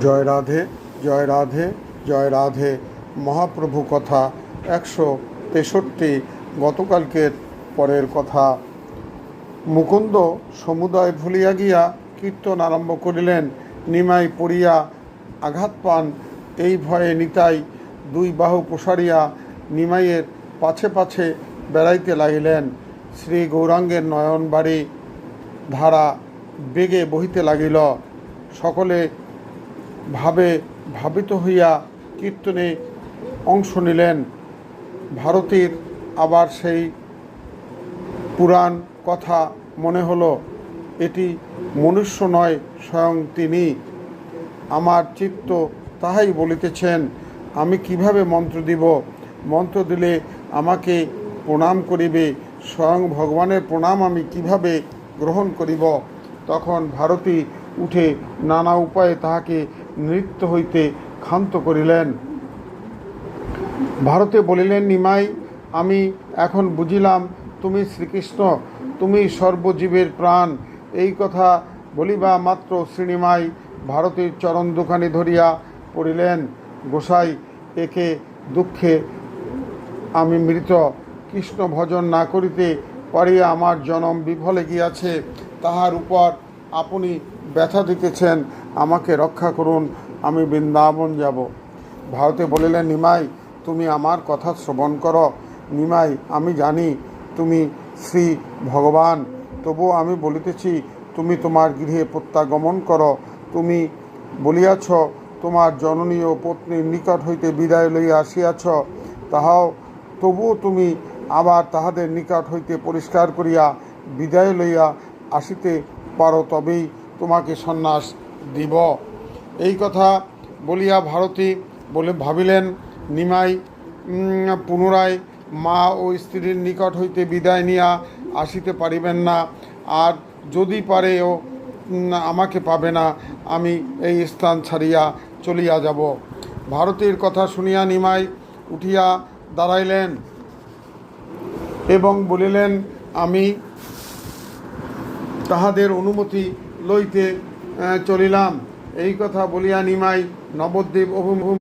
জয় রাধে, জয় রাধে, জয় রাধে। মহাপ্রভু কথা 163। গতকালকের পরের কথা। মুকুন্দ সমুদয় ভুলিয়া গিয়া কীর্তন আরম্ভ করিলেন। নিমাই পড়িয়া আঘাত পান, এই ভয়ে নিতাই দুই বাহু প্রসারিয়া নিমাইয়ের পাছে পাছে বেড়াইতে লাগিলেন। শ্রী গৌরাঙ্গের নয়ন বাড়ি ধারা বেগে বহিতে লাগিল। সকলে ভাবিত হইয়া কীর্তনে অংশ নিলেন। ভারতীর আবার সেই পুরাণ কথা মনে হলো। এটি মনুষ্য নয়, স্বয়ং তিনি। আমার চিত্ত তাহাই বলিতেছেন। আমি কিভাবে মন্ত্র দিব? মন্ত্র দিলে আমাকে প্রণাম করিবে, স্বয়ং ভগবানের প্রণাম আমি কিভাবে গ্রহণ করিব? তখন ভারতী উঠে নানা উপায়ে তাহাকে নৃত্য হইতে ক্ষান্ত করিলেন। ভারতে বলিলেন, নিমাই, আমি এখন বুঝিলাম তুমি শ্রীকৃষ্ণ, তুমি সর্বজীবের প্রাণ। এই কথা বলিবা মাত্র শ্রীনিমাই ভারতীর চরণ দুখানি ধরিয়া পড়িলেন। গোসাই, একে দুঃখে আমি মৃত। কৃষ্ণ ভজন না করিতে পারিয়া আমার জনম বিফলে গিয়াছে, তাহার উপর আপনি ব্যথা দিতেছেন। আমাকে রক্ষা করুন, আমি বৃন্দাবন যাব। ভারতে বলিলেন, নিমাই, তুমি আমার কথা শ্রবণ করো। নিমাই, আমি জানি তুমি শ্রী ভগবান, তবুও আমি বলিতেছি, তুমি তোমার গৃহে প্রত্যাগমন করো। তুমি বলিয়াছ তোমার জননী ও পত্নীর নিকট হইতে বিদায় লইয়া আসিয়াছ, তবুও তুমি আবার তাহাদের নিকট হইতে পরিষ্কার করিয়া বিদায় লইয়া আসিতে পারো, তবেই তোমাকে সন্ন্যাস দিব। এই কথা বলিয়া ভারতী ভাবিলেন, নিমাই পুনরায় মা ও স্ত্রীর নিকট হইতে বিদায় নিয়া আসিতে পারিবেন না, আর যদি পারেও আমাকে পাবে না। আমি এই স্থান ছাড়িয়া চলিয়া যাব। ভারতীর কথা শুনিয়া নিমাই উঠিয়া দাঁড়াইলেন এবং বলিলেন, আমি তাহাদের অনুমতি লইতে চলিলাম। এই কথা বলিয়া নিমাই নবদ্বীপ অভিমুখে